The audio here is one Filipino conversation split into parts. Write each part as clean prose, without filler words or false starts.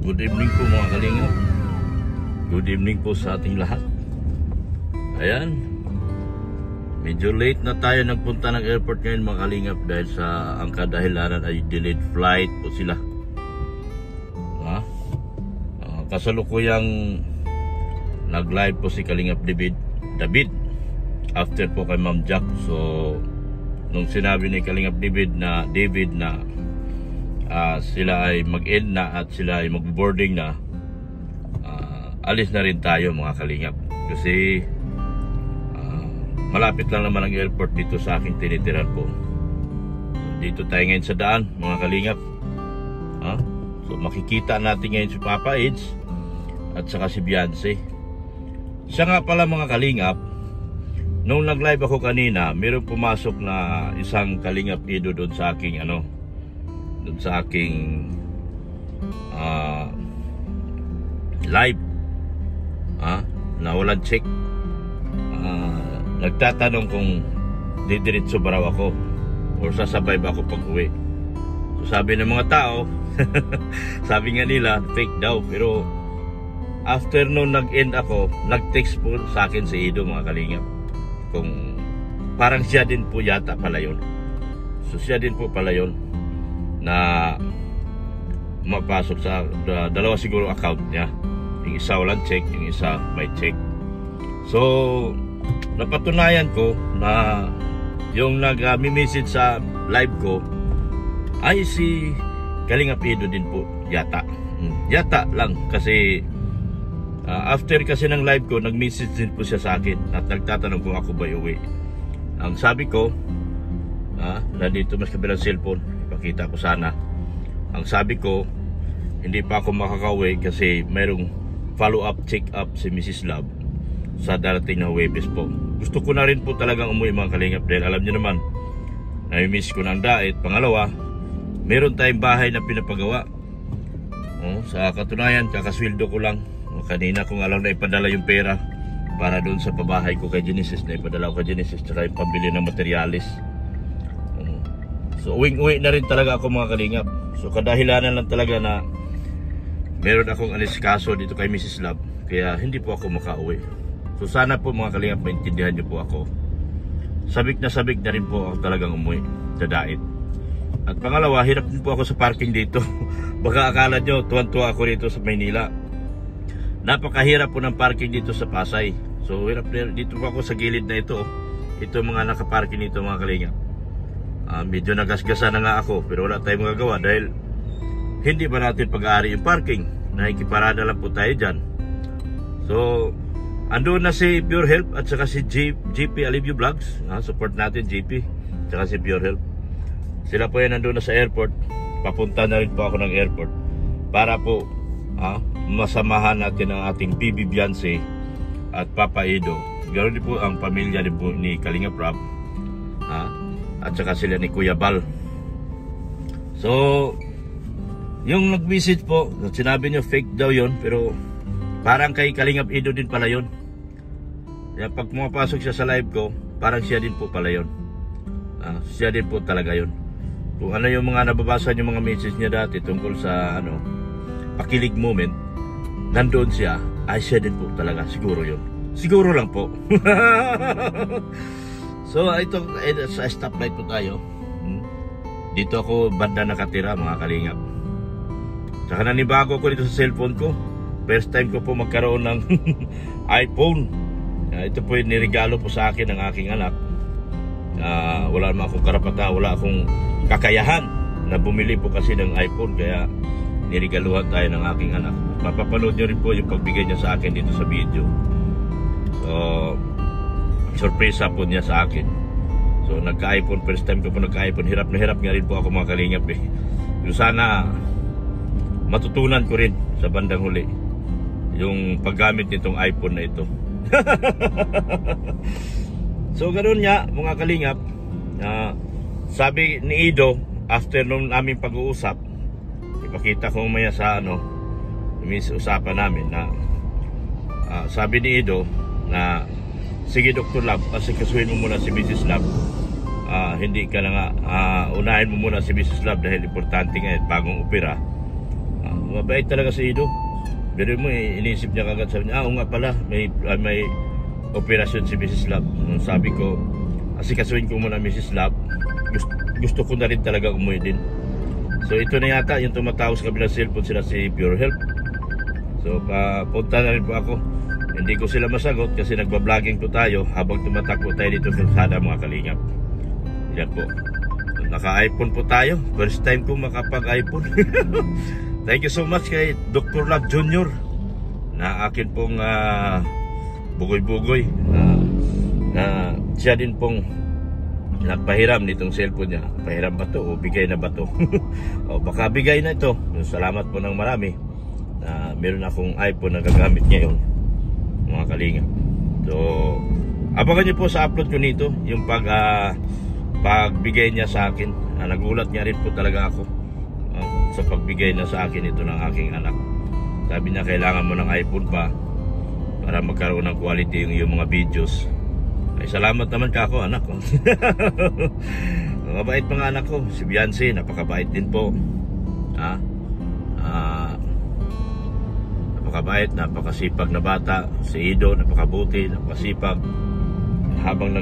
Good evening po mga kalingap. Good evening po sa ating lahat. Ayan, medyo late na tayo nagpunta ng airport ngayon mga kalingap dahil sa ang kadahilanan ay delayed flight po sila. Kasalukuyang nag-live po si Kalingap David after po kay Ma'am Jack. So nung sinabi ni Kalingap David na sila ay mag-end na at sila ay mag-boarding na, alis na rin tayo mga kalingap kasi malapit lang naman ang airport dito sa aking tinitiran po. Dito tayo ngayon sa daan mga kalingap. So makikita natin ngayon si Papa Eds at saka si Beyonce. Siya nga pala mga kalingap, nung nag-live ako kanina, mayroong pumasok na isang Kalingap Ido doon sa aking doon sa aking live na walang check. Nagtatanong kung didiretso ba raw ako or sasabay ba ako pag uwi. So sabi ng mga tao sabi nga nila fake daw, pero after nung nag-end ako, nag-text po sa akin si Ido mga kalingap kung parang siya din po yata pala yun. So siya din po pala yun na mapasok sa dalawa siguro account niya. Yung isa walang check, yung isa may check. So napatunayan ko na yung nag-message sa live ko ay si Kalingap Ido din po yata. Yata lang kasi after kasi ng live ko, nag-message din po siya sa akin at nagtatanong kung ako ba uwi. Ang sabi ko, na dito mas kabilang cellphone, ipakita ko sana. Ang sabi ko, hindi pa ako makakauwi kasi mayroong follow-up, check-up si Mrs. Love sa darating na Huwebes po. Gusto ko na rin po talagang umuwi mga kalingap dahil alam niyo naman, na-miss ko ng dait. Pangalawa, meron tayong bahay na pinapagawa. Sa katunayan, kakasweldo ko lang. Kanina kung alam na ipadala yung pera para doon sa pabahay ko kay Genesis, na ipadala ko kay Genesis tsaka yung pambili ng materialis. So uwing-uwi na rin talaga ako mga kalingap. So kadahilanan lang talaga na meron akong anisikaso dito kay Mrs. Love, kaya hindi po ako makauwi. So sana po mga kalingap maintindihan niyo po ako. Sabik na rin po ako talagang umuwi sa dait. At pangalawa, hirap din po ako sa parking dito. Baka akala nyo tuwan-tuwa ako dito sa Maynila. Napakahirap po ng parking dito sa Pasay. So hirap dito po ako sa gilid na ito. Ito mga nakaparking dito mga kalingap. Medyo nagasgasa na nga ako, pero wala tayong magagawa dahil hindi ba natin pag-aari yung parking. Nakikiparada lang po tayo dyan. So andun na si Pure Health at saka si GP Alivio Vlogs. Support natin GP at saka si Pure Health. Sila po yan nandun na sa airport. Papunta na rin po ako ng airport para po masamahan natin ang ating PB Beyonce at Papa Ido. Ganoon din po ang pamilya din po ni Kalingap Rob at saka sila ni Kuya Bal. So yung nag-visit po, sinabi nyo fake daw yon, pero parang kay Kalingap Ido din pala yon. Kaya pag pumapasok siya sa live ko, parang siya din po pala yon. Siya din po talaga yon. Kung ano yung mga nababasa yung mga message niya dati tungkol sa pakilig moment, nandoon siya, ay siya din po talaga, siguro yun. Siguro lang po. So ito, sa stoplight po tayo. Dito ako banda nakatira mga kalingap. Saka nanibago ko dito sa cellphone ko. First time ko po magkaroon ng iPhone. Ito po yung nirigalo po sa akin ng aking anak. Wala naman akong karapatan, wala akong kakayahan na bumili po kasi ng iPhone, kaya nirigaluhan tayo ng aking anak. Mapapanood nyo rin po yung pagbigay niya sa akin dito sa video. So surpresa po niya sa akin. So nagka-iPhone, first time ko po nagka-iPhone. Hirap na hirap nga rin po ako mga kalingap Pero sana matutunan ko rin sa bandang huli yung paggamit nitong iPhone na ito. So ganoon nga mga kalingap. Sabi ni Ido after nung aming pag-uusap, ipakita ko maya sa usapan namin na sabi ni Ido na sige Dr. Love, asikasuhin mo muna si Mrs. Love. Hindi ka na nga unahin mo muna si Mrs. Love dahil importante nga bagong opera. Mabait talaga si Ido. Pero mo, inisip niya kagad, sabi niya, nga pala, may operasyon si Mrs. Love. Sabi ko, asikasuhin ko muna Mrs. Love. Gusto ko na rin talaga umuwi din. So ito na yata yung tumatawag sa kabilang cellphone, sila si Pure Health. So papunta na rin po ako. Hindi ko sila masagot kasi nagba-vlogging po tayo habang tumatakbo tayo dito sa kalsada, mga kalingap. Yan po. Naka-iPhone po tayo. First time ko makapag-iPhone. Thank you so much kay Dr. Love Jr. na akin pong bugoy-bugoy. Na siya din pong nagpahiram nitong cellphone niya. Pahiram ba to o bigay na ba to? O baka bigay na ito. Salamat po ng marami. Meron akong iPhone na gagamit ngayon, mga kalingap. So abangan niyo po sa upload ko nito yung pagbigay niya sa akin. Nagulat niya rin po talaga ako sa pagbigay na sa akin ito ng aking anak. Sabi niya kailangan mo ng iPhone pa para magkaroon ng quality yung mga videos. Ay salamat naman ka ako, anak ko. Mabait mga anak ko. Si Biancy, napakabait din po. Napakabait, napakasipag na bata. Si Ido, napakabuti, napakasipag. Habang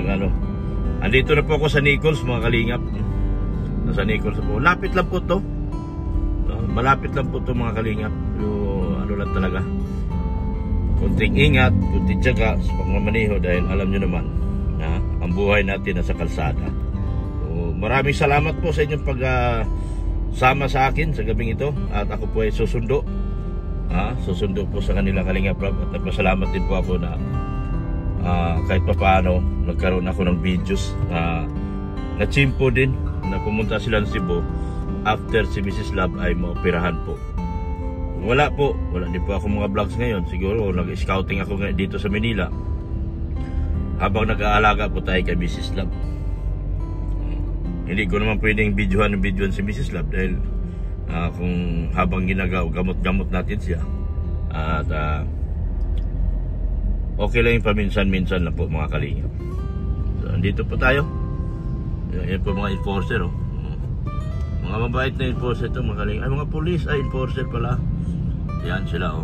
andito na po ako sa Nichols, mga kalingap. Nasa Nichols po. Lapit lang po to. Malapit lang po to, mga kalingap. Ano lang talaga. Kunting ingat, kunting tiyaga sa pagmamaneho dahil alam nyo naman na ang buhay natin nasa kalsada. So, maraming salamat po sa inyong pagsama sa akin sa gabing ito at ako po ay susundo. Susundo po sa kanila, Kalingap Rob, at nagpasalamat din po ako na kahit pa paano nagkaroon ako ng videos na chimpo din na pumunta sila ng Cebu after si Mrs. Love ay maoperahan po. Wala din po ako mga vlogs ngayon. Siguro nag-scouting ako dito sa Manila habang nag-aalaga po tayo kay Mrs. Love. Hindi ko naman pwedeng videohan si Mrs. Love dahil kung habang gamot natin siya at okay lang yung paminsan-minsan lang po, mga kalingap. So andito po tayo. Yan po mga enforcer, mga mabait na enforcer ito, mga kalingap. Ay, mga police, enforcer pala. Yan sila,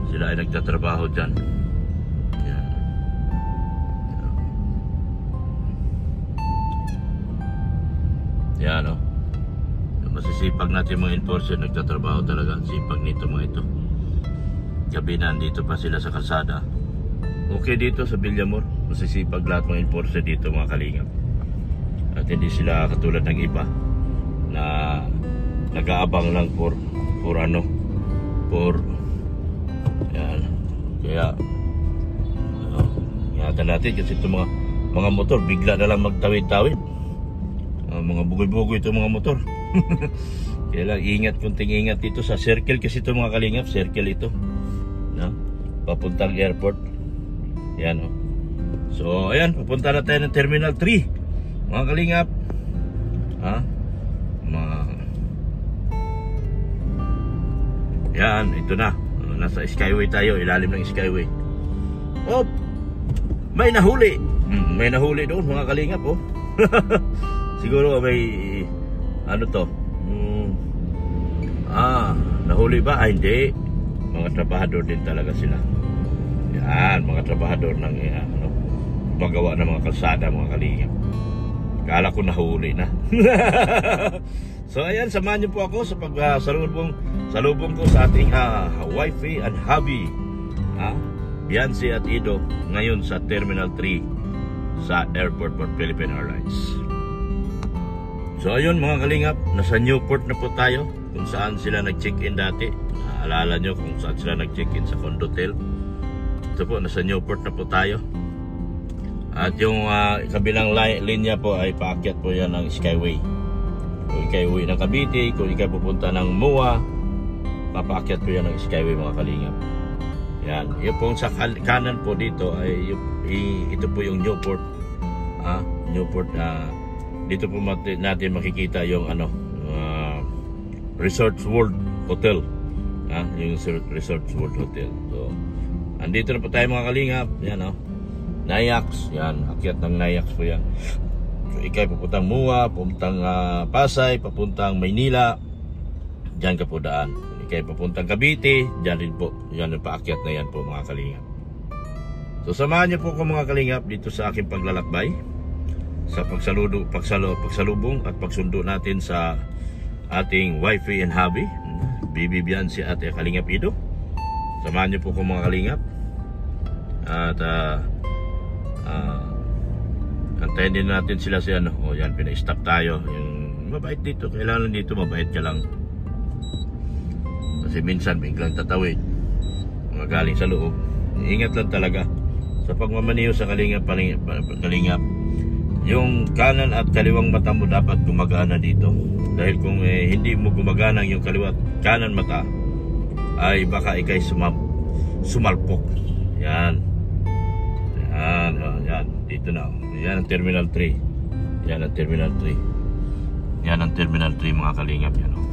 sila ay nagtatrabaho dyan. Yan, masisipag natin mga enforcer, nagtatrabaho talaga. Sipag nito mga ito. Gabi na andito pa sila sa kalsada. Okay dito sa Villamor, masisipag lahat mga enforcer dito, mga kalingap. At hindi sila katulad ng iba na nag-aabang lang for yan. Kaya ingatan natin kasi itong mga motor bigla na lang magtawid-tawid. Mga bugoy-bugoy itong mga motor. Kaya lang ingat, kunting ingat dito sa circle kasi ito, mga kalingap. Circle ito, papuntang airport. Yan, so ayan, papunta na tayo ng Terminal 3, mga kalingap. Yan, ito na. Nasa Skyway tayo, ilalim ng Skyway. May nahuli. May nahuli doon, mga kalingap, Siguro may nahuli ba? Hindi. Mga trabahador din talaga sila. Yan, mga trabahador ng magawa ng mga kalsada, mga kalingap. Kala ko nahuli na. So ayan, samahan niyo po ako sa salubong ko sa ating wifey and hubby, Biancy at Ido, ngayon sa Terminal 3 sa Airport for Philippine Airlines. So ayun, mga kalingap, nasa Newport na po tayo, kung saan sila nag-check-in dati. Alala nyo kung saan sila nag-check-in, sa Condotel. Ito po, nasa Newport na po tayo. At yung kabilang linya po ay paakyat po yan ng Skyway. Kung ikay uwi ng Cavite, kung ikay pupunta ng MOA, papaakyat po yan ng Skyway, mga kalingap. Yan, yung pong sa kanan po dito ay ito po yung Newport. Newport, dito po natin makikita yung Resorts World Hotel. Yung Resorts World Hotel. So andito na po tayo, mga kalingap. Yan, Nayax. Yan, akyat ng Nayax po yan. So ikay papuntang MOA, papuntang Pasay, papuntang Maynila. Diyan ka po daan. ikay papuntang Cavite, dyan rin po. Yan ang paakyat na yan po mga kalingap. So samahan niyo po ko mga kalingap dito sa aking paglalakbay sa pagsalubong at pagsundo natin sa ating wifey and hubby, Bibi Bianci at Kalingap Ido. Samahan niyo po ko mga kalingap. At antayin din natin sila si ano. O yan, pina-stop tayo. Yung mabait dito, kailangan dito mabait ka lang. Kasi minsan biglang tatawid mga galing sa loob. Ingat lang talaga sa pagmamaniho sa kalingap. Yung kanan at kaliwang mata mo dapat gumagana dito. Dahil kung hindi mo gumagana yung kaliwa at kanan mata, ay baka ikay sumalpok. Yan. Yan. Yan. Dito na. Yan ang Terminal 3. Yan ang Terminal 3. Yan ang Terminal 3 mga kalingap. Yan, oh.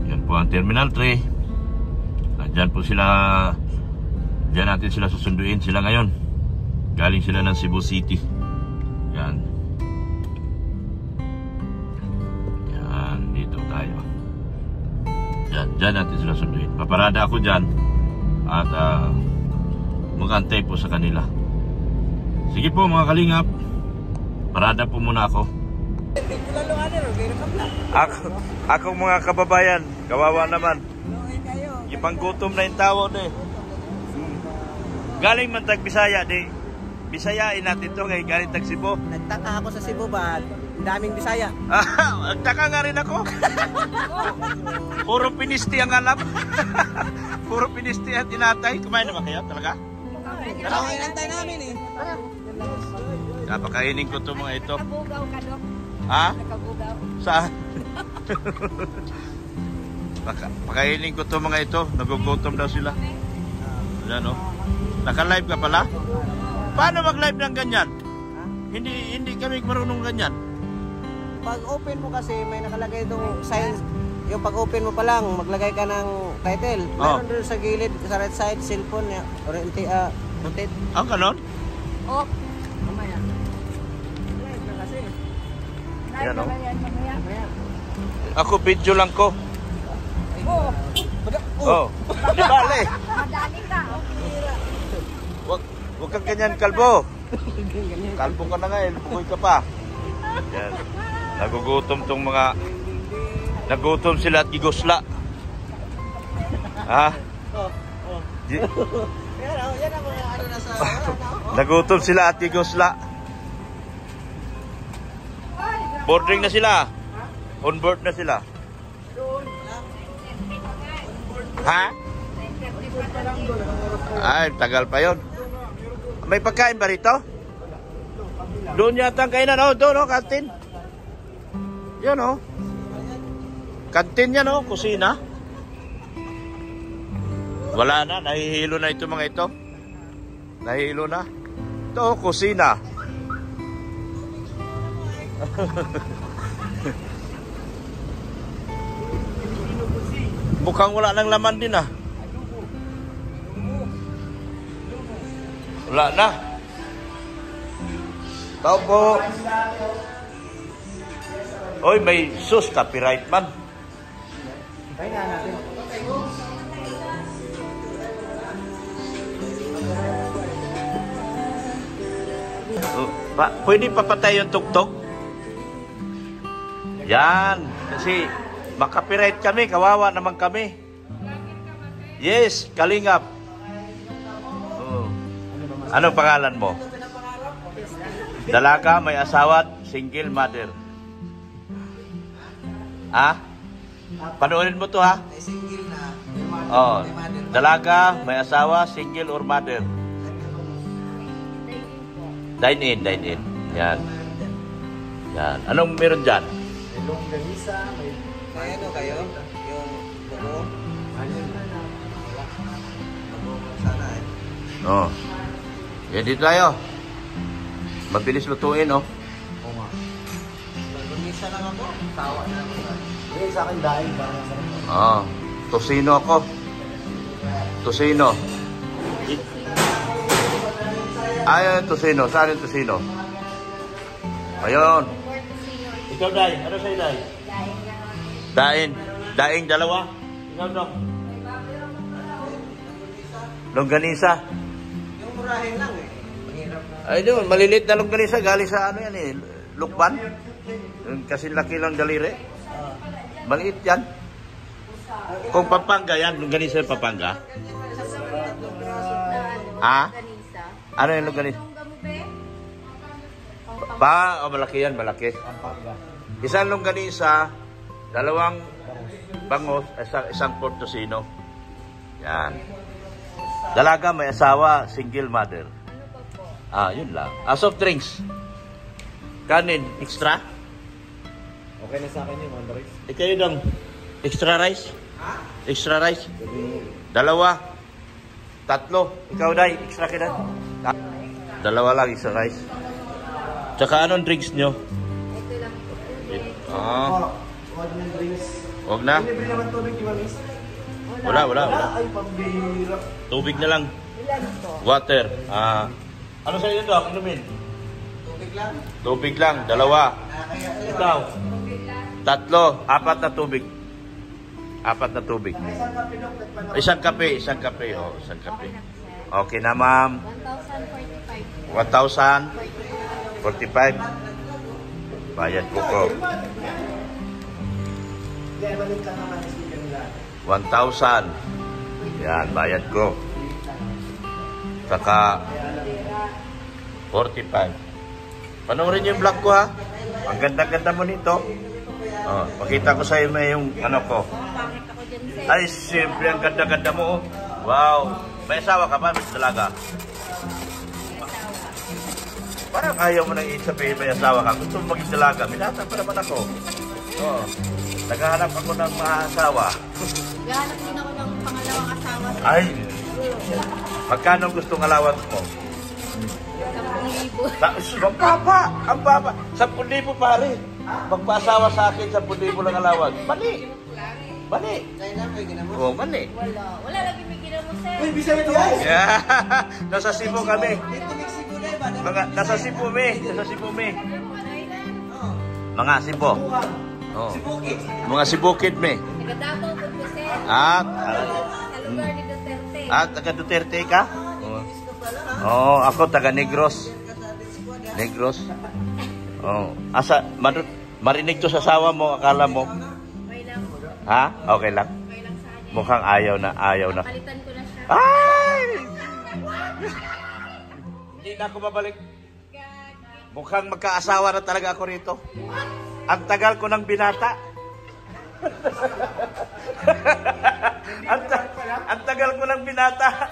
Yan po ang Terminal 3. Diyan po sila. Diyan natin sila susunduin. Sila ngayon. Galing sila ng Cebu City. Yan. Yan. Dito tayo. Diyan natin sila sunduin. Paparada ako dyan. At mag-antay po sa kanila. Sige po mga kalingap. Parada po muna ako. Akong mga kababayan, kawawa naman. Ibang gutom na yung tawon eh. Galing man tag Bisaya di. Bisayain natin to kay galing tag Cebu. Nagtaka ako sa Cebu ba? Ang daming Bisaya. Nagtaka nga rin ako. Puro pinisti ang alam. Puro pinisti at tinatay. Kumain naman kayo talaga? Kaya inantay namin eh. Napakainin ko to mga ito. Nakabugaw ka, Dok. Ha? Nakabugaw. Saan? Pakainin ko to mga ito. Nagugutom daw sila. Ayan o. Naka-live ka pala? Paano mag-live ng ganyan? Hindi kami marunong ganyan. Pag open mo kasi may nakalagay itong sign. Yung pag open mo pa lang, maglagay ka ng title. Meron doon sa gilid, sa right side, cellphone niya. Rotate. Ang kanon? Oh, Mamaya. Live na kasi. Ayan, oh. yan, mamaya. Mamaya. Ako video lang ko. Oh, Oh. Di bale. madali ka. Huwag kang ganyan kalbo. Kalbo ka na nga eh. Bukoy ka pa. Yan. Nagugutom tong mga... Nagutom sila at gigosla. Ha? Yan ang mga ano na sa... Nagutom sila at gigosla. Boarding na sila. On board na sila. Ha? Ay, tagal pa yon. May pagkain ba rito? Doon yata ang kainan. Oh, doon, oh, kantin. Yan, oh. Kantin yan, oh, kusina. Wala na, nahihilo na ito mga ito. Nahihilo na. Ito, oh, kusina. Mukhang wala nang laman din, ah. Wala na. Tao po. Oy, may sus, copyright man. Kaya nga natin. Pwede papatay yung tuktok? Yan. Kasi makapiright kami, kawawa naman kami. Yes, Kalingap. Oh. Anong pangalan mo? Dalaga, may asawa, single mother. Ha? Panoorin mo to, ha? May single na. Oh, dalaga, may asawa, single or mother. Dine in. Yan. Yan. Anong meron dyan? May longganisa, may... May ano kayo? Yung buko? Buko sana eh. Oh. Yan dito tayo. Mabilis lutuin, oh. Oo nga. Longganisa lang ako. Tawa na ako. Hindi, sa akin dahil ba? Oh. Tosino ako. Tosino. Ayun, tosino. Saan yung tosino? Ayun. Ikaw, Day. Ano sa'yo, Day? Daing. Daing dalawa? Ikaw dong. Longganisa. Yung murahin lang eh. Mahirap na. Ay, doon, maliliit na longganisa. Galing sa ano yan eh, lukban. Kasi laki lang daliri. Maliit yan. Kung Pampanga yan, longganisa yung Pampanga. Ha? Ganisa. Ano yung longganisa? Yung gamube? Malaki yan, malaki. Isang longganisa, dalawang bangos, isang portosino. Yan. Dalaga, may asawa, single mother. Ano pa po? Yun lang. Soft drinks. Kanin, extra? Okay na sa akin yung on rice. Ikayo dong. Extra rice? Extra rice? Dalawa. Tatlo. Ikaw, Day, extra kita. Dalawa lang, extra rice. Tsaka anong drinks nyo? Ito lang po. Huwag ng drinks. Huwag na. Libre naman tubig, di ba, miss? Wala. Ay, pambihira. Tubig na lang. Ilan po? Water. Ano sa inyo, Doc? Inumin? Tubig lang. Tubig lang. Dalawa. Ikaw? Tatlo. Apat na tubig. Apat na tubig. Isang kape, Dok. Isang kape. Oh, isang kape. Okay na, ma'am. 1,045. 1,045. Bayad ko ko. Kaya balik ka naman, speaker nila. 1,000. Yan, bayad ko. Saka 45. Panoorin niyo yung vlog ko, ha? Ang ganda-ganda mo nito. Makita ko sa iyo may yung ano ko. Pangit ako dyan, sir. Ay, siyempre, ang ganda-ganda mo. Wow. May asawa ka ba? May dalaga? Parang ayaw mo nang sabihin may asawa ka. Gusto mo maging dalaga. Minata pa naman ako. Oo. Naghahanap ako ng mga asawa. Gahanap din ako ng pangalawang asawa. Ay. Magkano gustong allowance mo? 10,000. Ang papa! Ang papa! 10,000 pare. Magpaasawa sa akin 10,000 lang allowance. Mali! Mali! Kaya na, may ginamot. Oo, mali. Wala lagi may ginawa, sir. Uy, bisa ito, guys! Yeah. Nasa Cebu kami. Dito, Mexico na ba? Nasa Cebu me. Nasa Cebu me. Oo. Mga Cebu. Oh. Si Bukit. Mga Cebu kid me. Nagadato po po, sir. At Sa lugar ni Duterte. taga Duterte ka? Oo, ako taga Negros. Negros. Oh, marinig to sa asawa mo, akala mo. Okay lang. Ha? Okay lang. Okay lang sa akin. Mukhang ayaw na. Palitan ko na siya. Ay! Hindi na ako babalik. Mukhang magkaasawa na talaga ako rito. Ang tagal ko ng binata. ang tagal ko ng binata.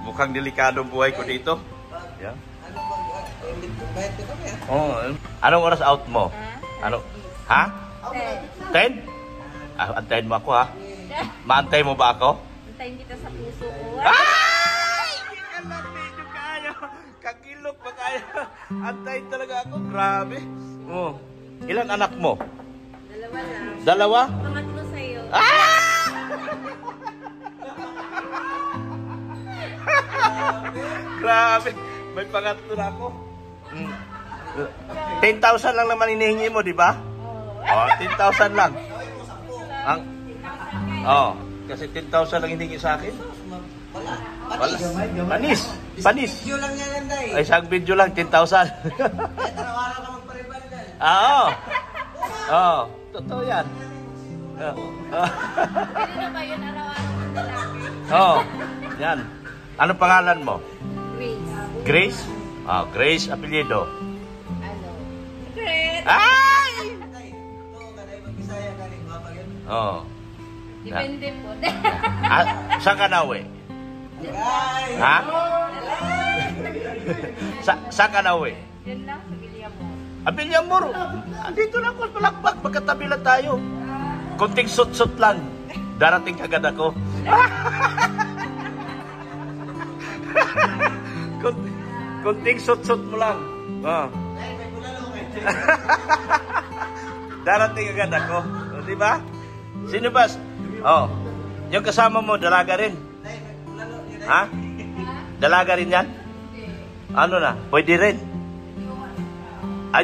Mukhang delikado ang buhay ko dito. Yeah. Ano bayad ko kami, ha? Oh, anong oras out mo? Ano? Ha? 10? Antayin mo ako, ha? Maantay mo ba ako? Antayin kita sa puso ko. Ay! Medyo kayo. Kakilok pa kayo. Antayin talaga ako. Grabe. Oh. Ilan anak mo? Dalawa lang. Dalawa? Pangatlo sa'yo. Grabe. May pangatlo na ako. 10,000 lang naman hinihingi mo, di ba? Oh, 10,000 lang. Kasi 10,000 lang hinihingi sa akin. Wala. Panis. Video lang yan, Anday. Ay, isang video lang, 10,000. Kahit araw-araw ka magparibal dyan. Oo. Totoo yan. Pwede na ba yun araw-araw ng lalaki? Yan. Anong pangalan mo? Grace. Grace? Grace apelyido. Ano? Secret. Ay! Anday, ito, kanay mag-Bisaya ka rin. Mapag yun. Depende po. Saan ka nauwi? Guys! Ha? Saan ka nauwi? Yan lang sa Guillamor. Abilyamor. Dito na ako palakpak. Magkatabi lang tayo. Kunting sut-sut lang. Darating kagad ako. Kunting sut-sut mo lang. Ay, may bulalo kayo. Darating agad ako. Di ba? Sino ba? Yung kasama mo, dalaga rin. Ay, may bulalo. Ha? Dalaga rin yan? Ano na? Pwede rin. Ay.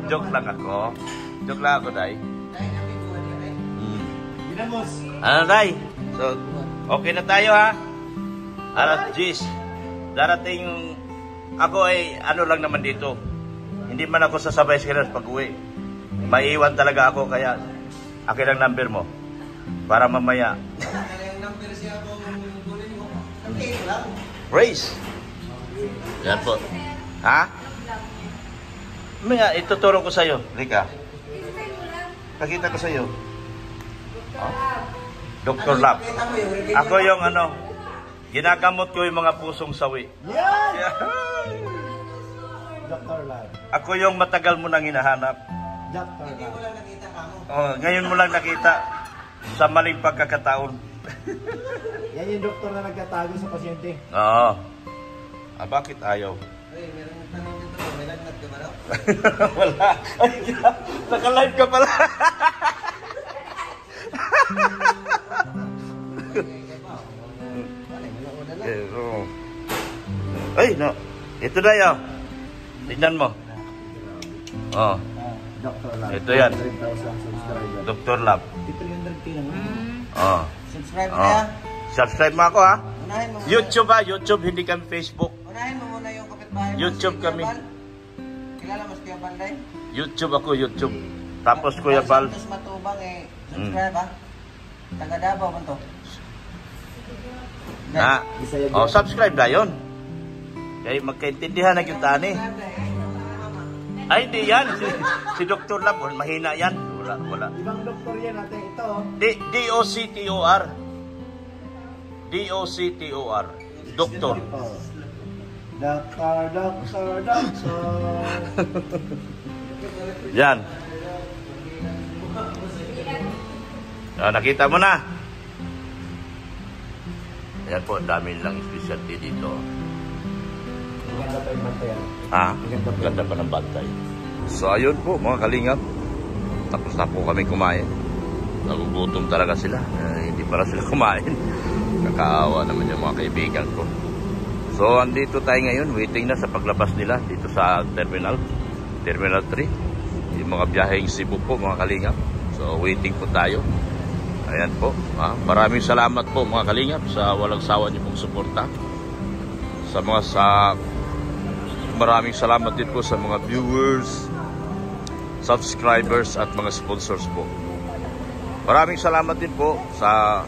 Joke lang ako. Joke lang ako, Day. Dahil kami buwan yan eh. Ginamos. Ano, Day? So, okay na tayo, ha? Alas 10. Darating ako ay ano lang naman dito. Hindi man ako sasabay sa kilos pag-uwi. Maiiwan talaga ako, kaya akin ang number mo. Para mamaya. Yung number siya kung kunin mo. Sabihin lang. Race. Yan po. Ha? Maya, ituturo ko sa'yo, Rika. Pakita ko sa'yo. Oh. Dr. Lab. Kita mo yung review. Ako yung ano, ginagamot ko yung mga pusong sawi. Yan! Yeah. Dr. Lab. Ako yung matagal mo nang hinahanap. Dr. Hindi Lab. ko lang nakita ka mo. Oh, ngayon mo lang nakita sa maling pagkakataon. Yan yung doktor na nagtatago sa pasyente. Oo. Ah, bakit ayaw? Uy, meron ng tanong dito. May lagnat ka ba daw? Wala. Ay, naka-live ka pala. Ay, no. Ito na yun. Tignan mo. Oh, Dr. Lab. Ito yan. 100,000 subscriber. Dr. Lab. 300k naman. Oh. Subscribe na Oh. yan. Subscribe mo ako, ha? Unahin mo muna. YouTube, ha? YouTube, hindi kami Facebook. Unahin mo muna yung kapitbahay mo. YouTube si kami. Kuya Bal. Kilala mo si Kuya Bal, Day? YouTube ako, YouTube. Tapos Kuya Bal. Santos Matubang eh. Subscribe ha. Taga Davao man to. Ha? Bisaya Oh, subscribe na yun. Kaya magkaintindihan na yung tani. Ay, hindi yan. Si Dr. Lab, mahina yan. Wala. Ibang doktor yan natin. Ito. D-O-C-T-O-R. D-O-C-T-O-R. Doktor. Doktor. Yan. Ah, nakita mo na. Yan po, dami lang specialty dito. Maganda pa yung bantayan. Ah, ganda pa ng bantay. So ayun po mga kalingap. Tapos na po kami kumain. Nagugutom talaga sila. Hindi para sila kumain. Nakaawa naman yung mga kaibigan ko. So andito tayo ngayon. Waiting na sa paglabas nila dito sa Terminal 3. Yung mga biyaheng Cebu po mga kalingap. So waiting po tayo. Ayan po. Maraming salamat po mga kalingap sa walang sawa niyo pong suporta. Maraming salamat din po sa mga viewers, subscribers at mga sponsors po. Maraming salamat din po sa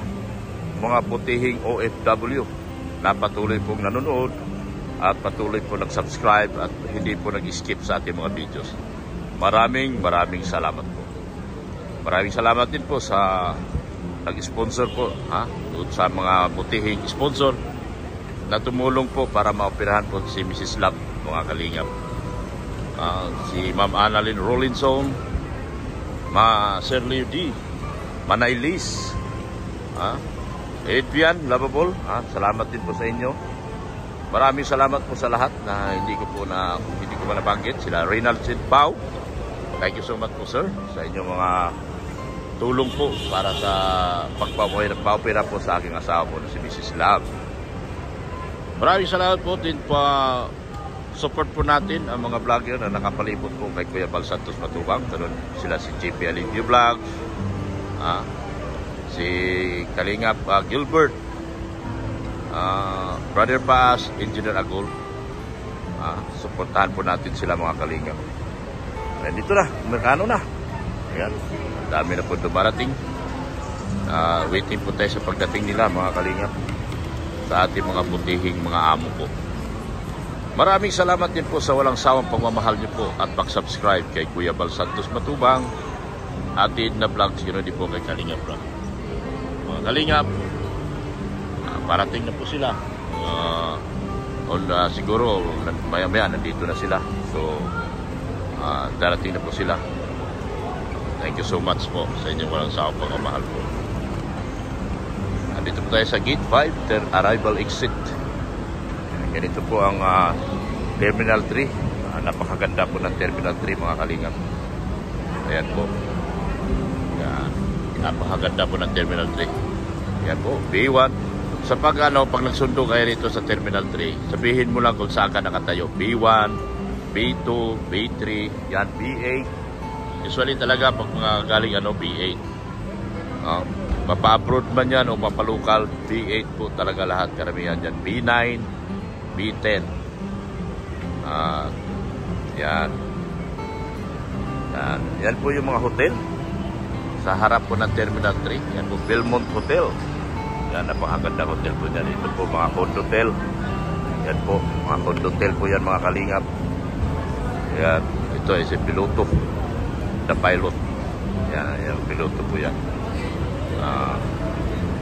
mga putihing OFW na patuloy pong nanonood at patuloy po nag-subscribe at hindi po nag-skip sa ating mga videos. Maraming salamat po. Maraming salamat din po sa nag-sponsor po, doon sa mga putihing sponsor na tumulong po para maoperahan po si Mrs. Lab, mga kalingap. Si Ma'am Annalyn Rollinson, Sir Leo D, Manay Liz, Adrian Lovable, salamat din po sa inyo. Maraming salamat po sa lahat na hindi ko nabanggit. Sila Reynald Pau, thank you so much po sir sa inyong mga tulong po para sa pagpapapira po sa aking asawa po na si Mrs. Lab. Maraming salamat po din pa support po natin ang mga vlogger na nakapalibot po kay Kuya Bal Santos Matubang. Tulad sila si JP Alivio Vlogs, si Kalingap Gilbert, Brother Paz, Engineer Agol. Supportahan po natin sila mga Kalingap. Ayan, dito na, Amerikano na. Ayan, dami na po dumarating. Waiting po tayo sa pagdating nila mga Kalingap, sa ating mga butihing mga amo po. Maraming salamat din po sa walang sawang pagmamahal niyo po at pag-subscribe kay Kuya Bal Santos Matubang, Atid na Vlogs, yun din po kay Kalingap Vlog. Mga Kalingap, parating na po sila. Siguro maya-maya nandito na sila. So darating na po sila. Thank you so much po sa inyong walang sawang pagmamahal po. Dito po tayo sa Gate 5, Arrival Exit. Ganito po ang Terminal 3. Napakaganda po ng Terminal 3 mga Kalingap. Ayan po. Yan. Napakaganda po ng Terminal 3. Ayan po, B1. Pag nagsundo kayo rito sa Terminal 3, sabihin mo lang kung saan ka nakatayo. B1, B2, B3, yan, B8. Usually talaga pag mga galing B8. Mapa-abroad man yan o mapalokal, B8 po talaga lahat karamihan dyan. B9, B10. Yan. Yan po yung mga hotel. Sa harap po ng Terminal 3, yan po, Belmont Hotel. Yan, napakaganda hotel po dyan. Ito po mga condotel. Yan po, mga condotel po yan mga kalingap. Yan, ito ay si piloto. The pilot. Yan, yung piloto po yan.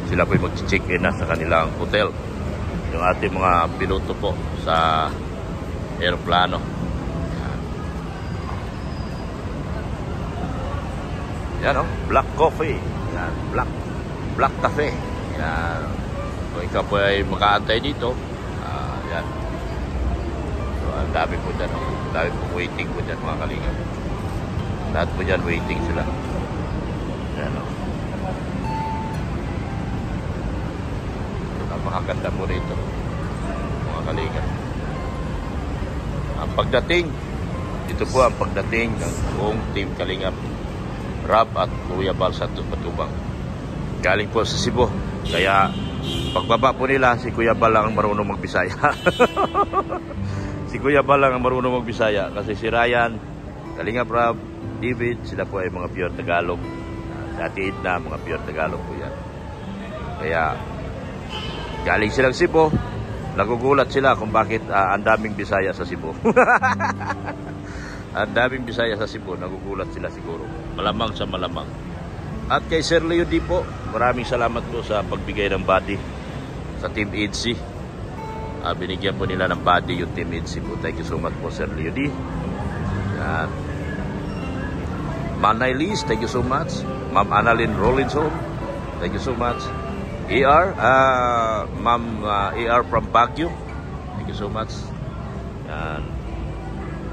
Sila po yung mag-check-in na sa kanilang hotel. Yung ating mga piloto po sa aeroplano. Yan black coffee. Yan, black cafe. Yan. Kung ikaw po ay makaantay dito, yan. So, ang dami po dyan. Ang dami po waiting po dyan mga kalingap. Lahat po dyan waiting sila. Yan napakaganda po rito mga kalingap. Ang pagdating, ito po ang pagdating ng buong team Kalingap Rab at Kuya Bal sa Patubang. Galing po sa Cebu. Kaya pagbaba po nila, si Kuya Bal lang ang marunong magbisaya. Si Kuya Bal lang ang marunong magbisaya. Kasi si Ryan, Kalingap Rab, David, sila po ay mga pure Tagalog. Si Ate Edna, mga pure Tagalog po yan. Kaya galing silang Cebu, nagugulat sila kung bakit ang daming Bisaya sa Cebu. Ang daming Bisaya sa Cebu, nagugulat sila siguro. Malamang sa malamang. At kay Sir Leo D po, maraming salamat po sa pagbigay ng body sa Team EDC. Binigyan po nila ng body yung Team EDC po. Thank you so much po, Sir Leo D. Yan. Manay Liz, thank you so much. Ma'am Annalyn Rollinson, thank you so much. Ma'am ER from Baguio, thank you so much. Yan.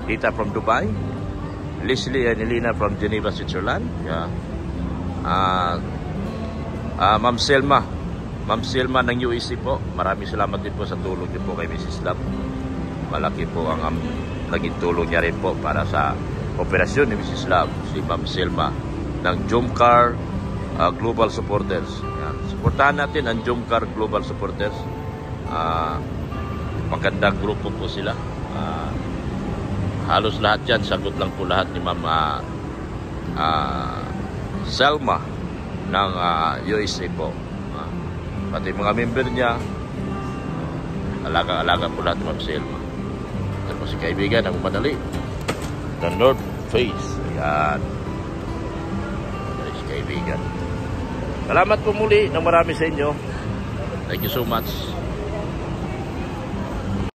Tita from Dubai, Leslie and Elena from Geneva, Switzerland. Yeah. Ma'am Selma ng UAC po, maraming salamat din po sa tulong din po kay Mrs. Love. Malaki po ang naging tulong niya rin po para sa operasyon ni Mrs. Love, si Ma'am Selma ng Jomcar Global Supporters. Yan. Suportahan natin ang Jomcar Global Supporters. Magandang grupo po sila. Halos lahat yan, sagot lang po lahat ni Ma'am Selma ng USA po. Pati mga member niya, alaga-alaga po lahat ni Ma'am Selma. Ito po si kaibigan ang madali, the North Face. Ayan. Ito si kaibigan. Salamat po muli ng marami sa inyo. Thank you so much.